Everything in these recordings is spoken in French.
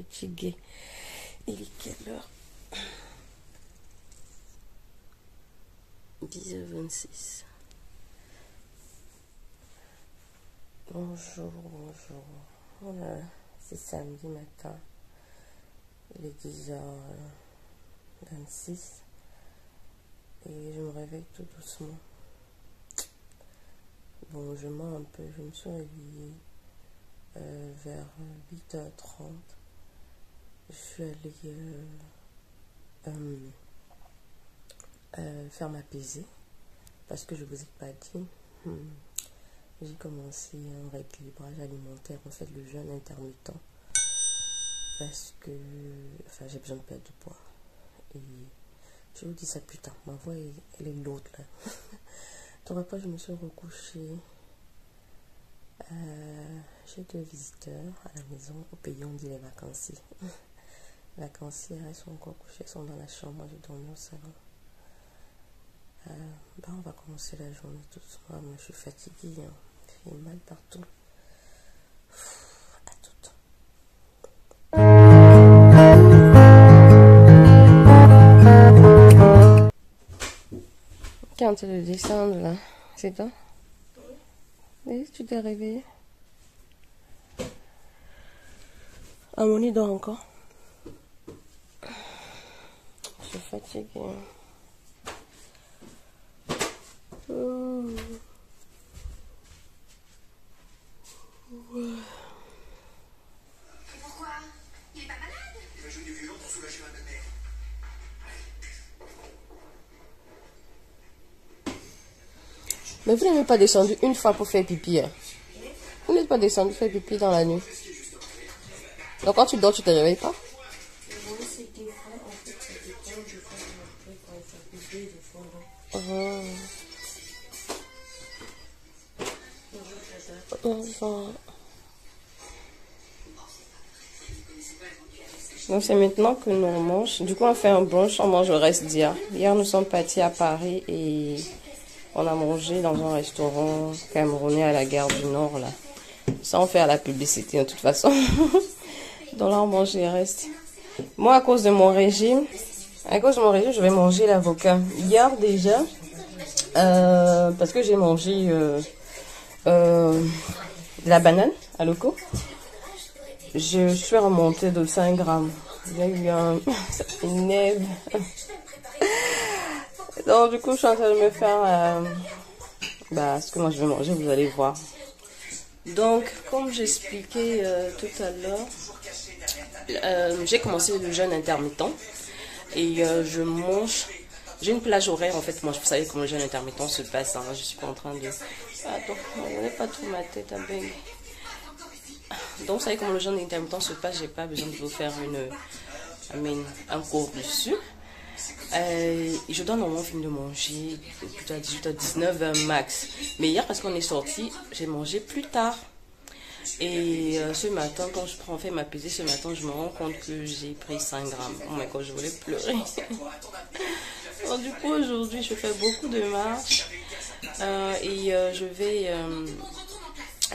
fatiguée. Il est quelle heure? 10h26. Bonjour, bonjour. Voilà, c'est samedi matin. Il est 10h26. Et je me réveille tout doucement. Bon, je mens un peu. Je me suis réveillée vers 8h30. Je suis allée faire ma pesée. Parce que je vous ai pas dit. J'ai commencé un rééquilibrage alimentaire. En fait, le jeûne intermittent. Parce que j'ai besoin de perdre du poids. Et je vous dis ça plus tard. Ma voix, elle est lourde là. Donc après, je me suis recouchée. J'ai 2 visiteurs à la maison. Au pays, on dit les vacanciers. Les vacancières, elles sont encore couchées. Elles sont dans la chambre. Moi, je dormais au salon. On va commencer la journée tout doucement. Moi, je suis fatiguée. Hein. Il fait mal partout. À tout. Quand tu le descends là, c'est toi? Oui, tu t'es réveillé? Ah, mon nez dort encore. Je suis fatiguée. Pourquoi? Il est pas malade? Il va jouer du violon pour soulager ma belle-mère. Mais vous n'êtes pas descendu une fois pour faire pipi. Hein? Vous n'êtes pas descendu faire pipi dans la nuit. Donc quand tu dors, tu te réveilles pas? Donc c'est maintenant que nous on mange. Du coup on fait un brunch, on mange le reste d'hier. Hier nous sommes partis à Paris et on a mangé dans un restaurant camerounais à la gare du Nord là. Ça on fait à la publicité de toute façon. Donc là on mange les restes. Moi à cause de mon régime, je vais manger l'avocat. Hier déjà, parce que j'ai mangé de la banane à loco. Je suis remontée de 5 grammes. Il y a eu un... Ça m'énerve. Donc du coup, je suis en train de me faire... ce que moi je vais manger, vous allez voir. Donc, comme j'expliquais tout à l'heure, j'ai commencé le jeûne intermittent. Et je mange... J'ai une plage horaire en fait. Moi, vous savez comment le jeûne intermittent se passe. Hein. Je suis pas en train de... Attends, on n'est pas trop ma tête à baigner. Donc, vous savez comment le jeûne intermittent se passe. J'ai pas besoin de vous faire un cours dessus. Je dois normalement finir de manger plutôt à 18h, 19h max. Mais hier, parce qu'on est sorti, j'ai mangé plus tard. Et ce matin, quand je fais ma pesée, ce matin, je me rends compte que j'ai pris 5 grammes. Oh my god, je voulais pleurer. Donc, du coup, aujourd'hui, je fais beaucoup de marches. Je vais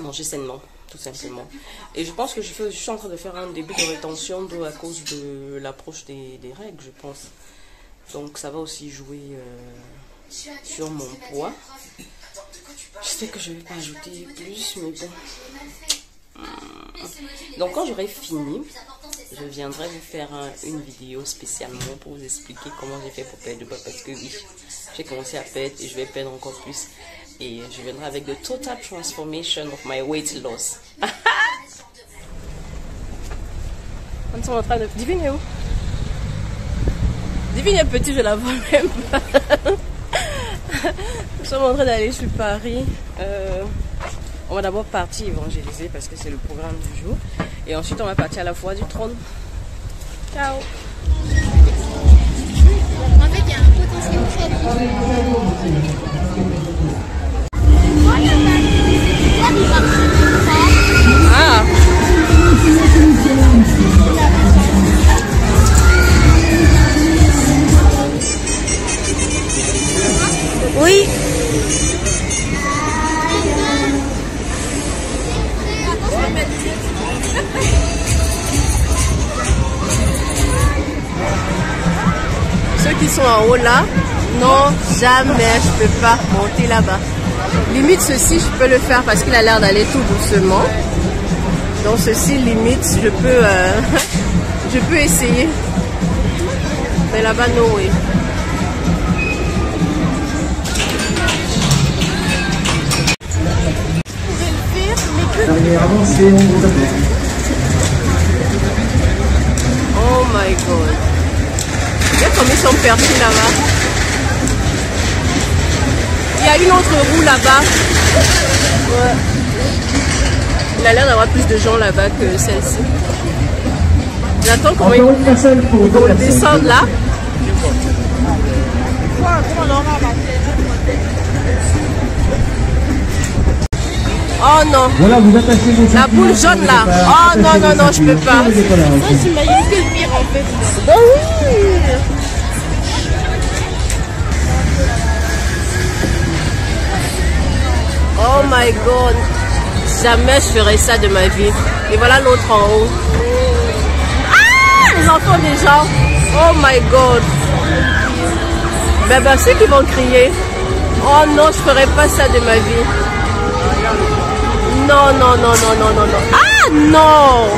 manger sainement. Tout simplement. Et je pense que je suis en train de faire un début de rétention d'eau à cause de l'approche des règles, je pense. Donc ça va aussi jouer sur mon poids. Je sais que je ne vais pas ajouter plus, mais bon. Donc quand j'aurai fini, je viendrai vous faire une vidéo spécialement pour vous expliquer comment j'ai fait pour perdre du poids. Parce que oui, j'ai commencé à perdre et je vais perdre encore plus. Et je viendrai avec the total transformation of my weight loss. On est en train de... Divine est où? Divine est petit, je la vois même pas. Nous sommes en train d'aller sur Paris. On va d'abord partir évangéliser parce que c'est le programme du jour. Et ensuite on va partir à la Foire du Trône. Ciao. En fait, il y a un potentiel très Ah. Oui. ceux qui sont en haut là, non, jamais je peux pas monter là-bas. Limite ceci, je peux le faire parce qu'il a l'air d'aller tout doucement. Donc ceci, limite, je peux essayer. Mais là-bas, no way. Oh my god. Regarde comme ils sont perchés là-bas. Il y a une autre roue là-bas. Ouais. Il a l'air d'avoir plus de gens là-bas que celle-ci. J'attends qu'on descende là. Oh non. Voilà, vous attachez vos la boule jaune là. Oh non, non, non, je peux pas. Ça, j'imagine que le pire en fait. Oh oui. Oh my god. Jamais je ferais ça de ma vie. Et voilà l'autre en haut. Ah, les enfants des gens. Oh my god. Ben, ceux qui vont crier. Oh non, je ferais pas ça de ma vie. Non, non, non, non, non, non, non. Ah non.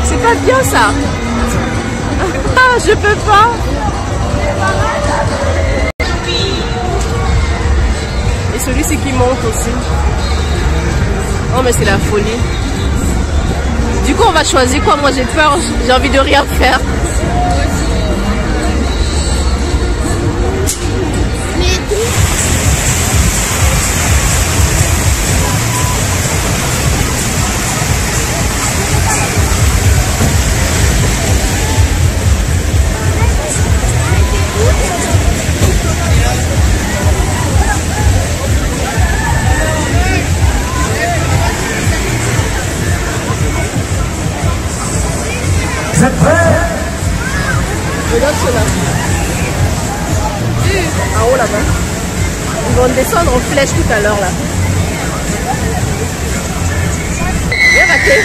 C'est pas bien ça. Ah, je peux pas. Et celui-ci qui monte aussi. Oh mais c'est la folie. Du coup on va choisir quoi? Moi j'ai peur, j'ai envie de rien faire. Vous êtes prêts? Regarde ceux-là. En haut là-bas. Ils vont descendre en flèche tout à l'heure là. Bien raté.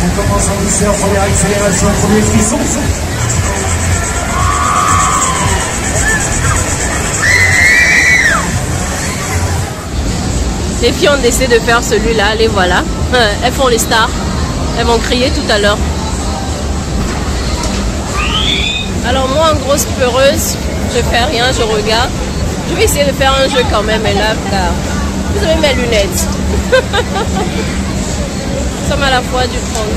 On commence en douceur, première accélération, premier frisson. Les filles ont décidé de faire celui-là, les voilà. Elles font les stars. Elles vont crier tout à l'heure. Alors moi, en grosse peureuse, je fais rien, je regarde. Je vais essayer de faire un jeu quand même, et là, car vous avez mes lunettes. Ça m'a à la fois dû prendre.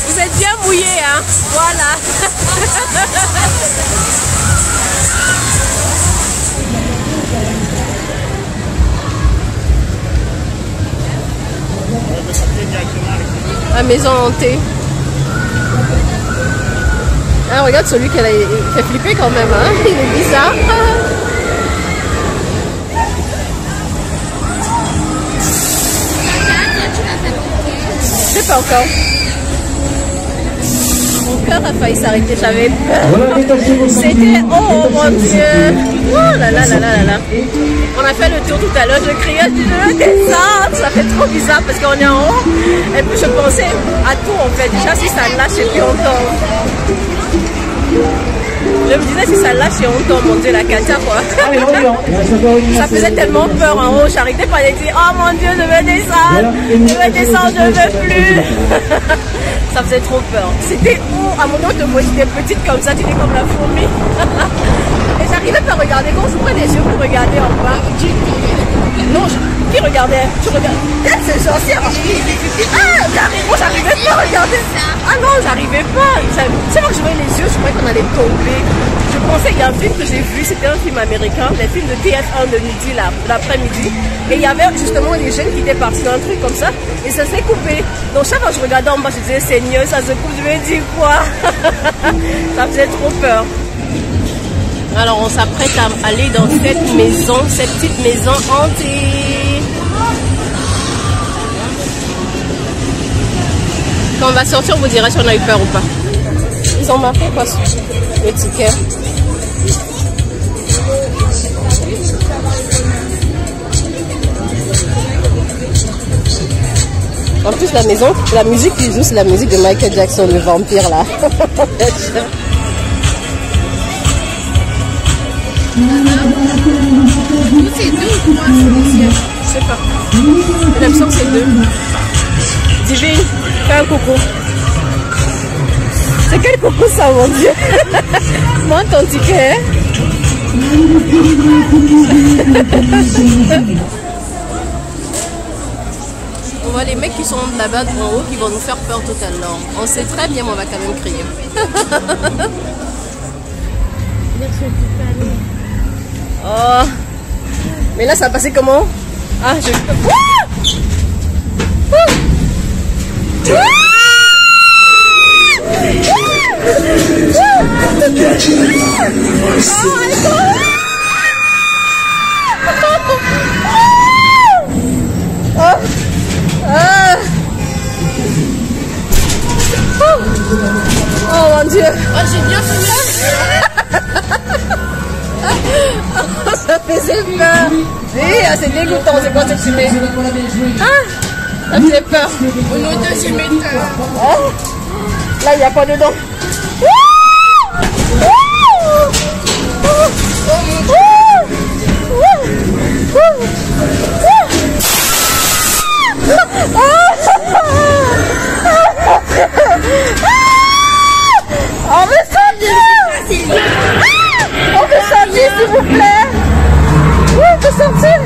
Vous êtes bien mouillés, hein? Voilà. La maison hantée. Ah, regarde celui qui fait flipper quand même, hein? Il est bizarre. Je sais pas encore. Mon cœur a failli s'arrêter, j'avais peur. C'était, oh mon Dieu. Oh là là là là là là. On a fait le tour tout à l'heure, je criais, je veux descendre. Ça fait trop bizarre parce qu'on est en haut. Et puis je pensais à tout en fait. Déjà si ça lâche et puis on tombe. Je me disais si ça lâche et on tombe, mon Dieu, la cata quoi. Ça faisait tellement peur en haut, j'arrêtais pas de dire oh mon Dieu, je veux descendre, je veux plus. Ça faisait trop peur. C'était où, à un moment de moi j'étais petite comme ça, tu étais comme la fourmi. Et j'arrivais pas à regarder, quand j'ouvrais les yeux pour regarder en bas. Non, qui regardait? Tu regardais? C'est sorcière. Ah, j'arrivais pas à regarder. Ah non, j'arrivais pas. C'est moi que je voyais les yeux, je croyais qu'on allait tomber. Je pensais, il y a un film que j'ai vu, c'était un film américain, les films de TF1 de midi, l'après-midi. Et il y avait justement des jeunes qui étaient partis dans un truc comme ça, et ça s'est coupé. Donc chaque fois que je regardais en bas, je disais, Seigneur, ça se coupe, je vais dire quoi? Ça faisait trop peur. Alors on s'apprête à aller dans cette maison, cette petite maison hantée. Quand on va sortir, on vous dira si on a eu peur ou pas. Ils ont marqué quoi le ticket. En plus, la musique qu'ils jouent, c'est la musique de Michael Jackson, le vampire là. C'est 2 ou 3, Je sais pas. J'ai l'impression que c'est 2. Divine, fais un coucou. C'est quel coucou ça, mon Dieu? Montre ton ticket. On voit les mecs qui sont là-bas en haut qui vont nous faire peur tout à l'heure. On sait très bien, mais on va quand même crier. Oh. Mais là, ça va passer comment? Ah, je... Oh mon Dieu! Oh, j'ai bien fait. Ça faisait peur! C'est dégoûtant, c'est quoi cette fumée? Ah! Ça faisait peur! On est au 2e étage. Oh. Là, il n'y a pas dedans. On veut sortir! On veut sortir, s'il vous plaît! On veut sortir!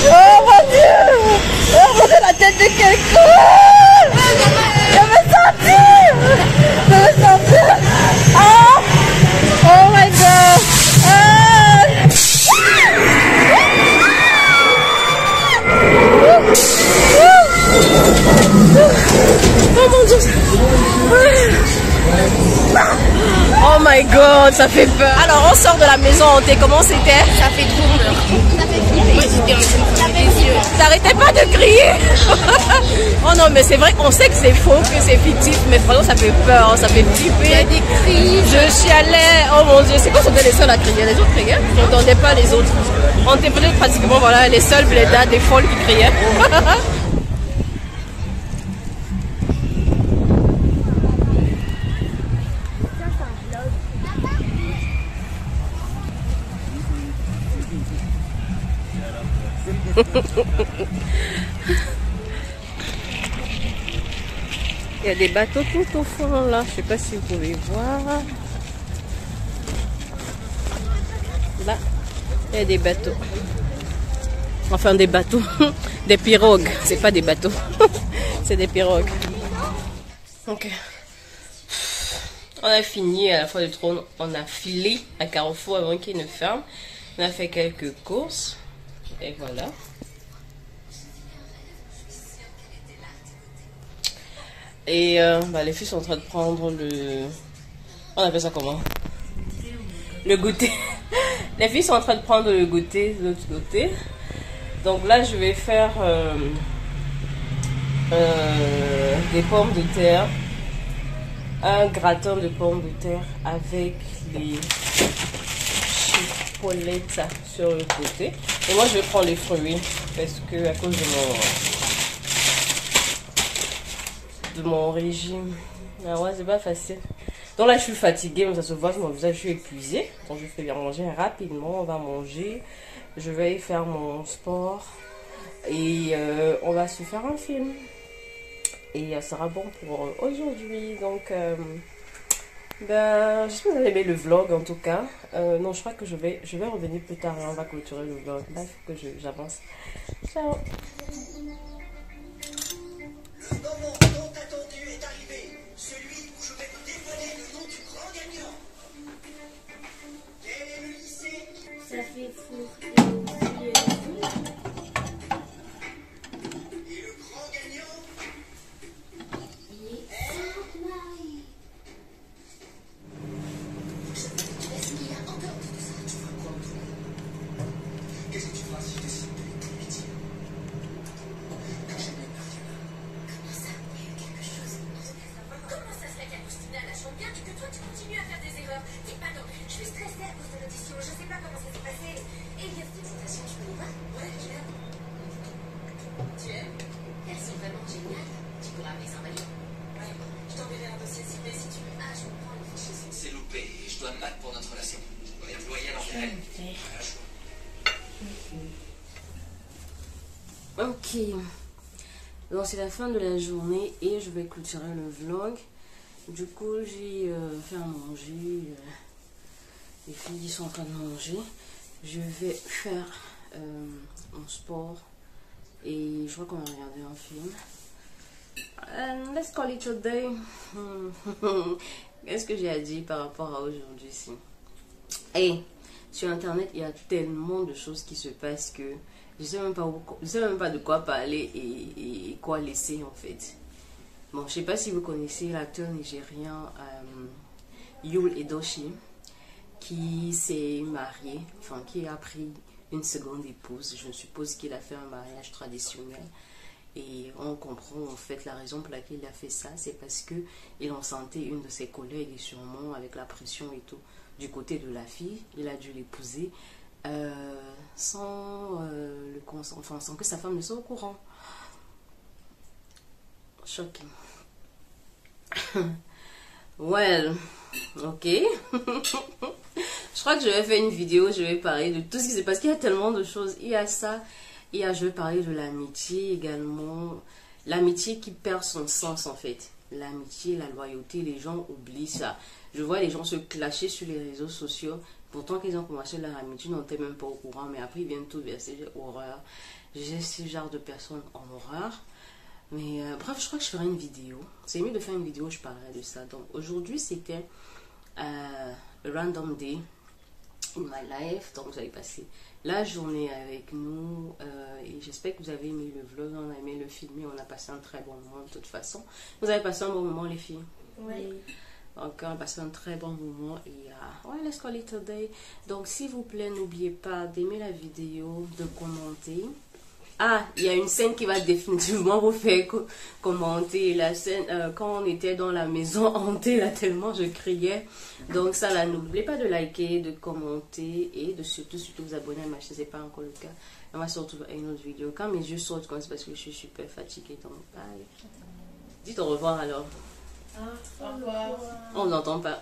Oh mon Dieu, la tête de quelqu'un! Je veux sortir! Je veux sortir! Oh my God! Oh mon Dieu! Oh my God, ça fait peur! Alors on sort de la maison hantée, comment c'était? Ça fait trop peur. Ça fait flipper. Moi, j'étais en train de fermer les yeux. T'arrêtais pas de crier. Oh non, mais c'est vrai qu'on sait que c'est faux, que c'est fictif, mais vraiment ça fait peur, ça fait flipper. Il y a des cris. Je chialais, oh mon Dieu, c'est quoi, c'était les seuls à crier? Les autres criaient? Je n'entendais pas les autres. On était peut-être pratiquement, voilà, les seuls blédards, des folles qui criaient. Il y a des bateaux tout au fond là, je sais pas si vous pouvez voir. Là, il y a des bateaux. Enfin des bateaux, des pirogues. C'est pas des bateaux, c'est des pirogues. Ok. On a fini à la fois du trône, on a filé à Carrefour avant qu'il ne ferme. On a fait quelques courses. Et voilà. Et les filles sont en train de prendre le... On appelle ça comment? Le goûter. Les filles sont en train de prendre le goûter de l'autre côté. Donc là, je vais faire des pommes de terre. Un gratin de pommes de terre avec les chipolettes sur le côté. Et moi, je vais prendre les fruits parce que à cause de mon régime, ah ouais, c'est pas facile. Donc là, je suis fatiguée, mais ça se voit sur mon visage, je suis épuisée. Donc je fais bien manger rapidement. On va manger. Je vais faire mon sport et on va se faire un film. Et ça sera bon pour aujourd'hui. Donc, j'espère que vous avez aimé le vlog en tout cas. Non, je crois que je vais revenir plus tard et on va clôturer le vlog. Là, il faut que j'avance. Ciao. Le moment tant attendu est arrivé. Celui où je vais vous dévoiler le nom du grand gagnant. Quel est le lycée? Ça fait fou. Et le grand gagnant? bien que toi tu continues à faire des erreurs. Dis pas non, je suis stressée à cause de l'audition, je sais pas comment ça s'est passé. Elias, félicitations, tu peux y voir? Ouais, je l'aime. Tu aimes? Elles sont vraiment géniales. Tu pourras me les envoyer? Ouais, je t'enverrai un dossier ciblé si tu veux. Ah, je comprends le fichier. C'est loupé et je dois me battre pour notre relation. Je dois être loyal envers elle. Ok, donc c'est la fin de la journée et je vais clôturer le vlog. Du coup j'ai fait à manger, les filles sont en train de manger. Je vais faire mon sport et je crois qu'on va regarder un film. And let's call it a day. Qu'est-ce que j'ai à dire par rapport à aujourd'hui ici? Et sur internet il y a tellement de choses qui se passent que je sais même pas de quoi parler et quoi laisser en fait. Bon, je sais pas si vous connaissez l'acteur nigérien Yul Edochie qui s'est marié, enfin qui a pris une seconde épouse. Je suppose qu'il a fait un mariage traditionnel et on comprend en fait la raison pour laquelle il a fait ça. C'est parce que il en sentait une de ses collègues et sûrement avec la pression et tout du côté de la fille, il a dû l'épouser. Sans le consent, enfin sans que sa femme ne soit au courant. Shocking. Well, ok. Je crois que je vais faire une vidéo, je vais parler de tout ce qui se passe, parce qu'il y a tellement de choses. Il y a ça, je vais parler de l'amitié également. L'amitié qui perd son sens en fait. L'amitié, la loyauté, les gens oublient ça. Je vois les gens se clasher sur les réseaux sociaux. Pourtant qu'ils ont commencé leur amitié, ils n'étaient même pas au courant. Mais après ils viennent tout verser, j'ai horreur. J'ai ce genre de personnes en horreur. Mais bref, je crois que je ferai une vidéo. C'est mieux de faire une vidéo, je parlerai de ça. Donc aujourd'hui c'était a random day in my life. Donc vous avez passé la journée avec nous. Et j'espère que vous avez aimé le vlog. On a aimé le filmer. On a passé un très bon moment de toute façon. Vous avez passé un bon moment les filles? Oui. Donc on a passé un très bon moment et ouais, let's call it a day. Donc s'il vous plaît, n'oubliez pas d'aimer la vidéo, de commenter. Ah, il y a une scène qui va définitivement vous faire commenter. La scène quand on était dans la maison hantée, là tellement je criais. Donc ça là, n'oubliez pas de liker, de commenter et de surtout vous abonner à ma chaîne si ce n'est pas encore le cas. On va se retrouver à une autre vidéo. Quand mes yeux sautent, c'est parce que je suis super fatiguée. Donc bye. Dites au revoir alors. Au revoir. On n'entend pas.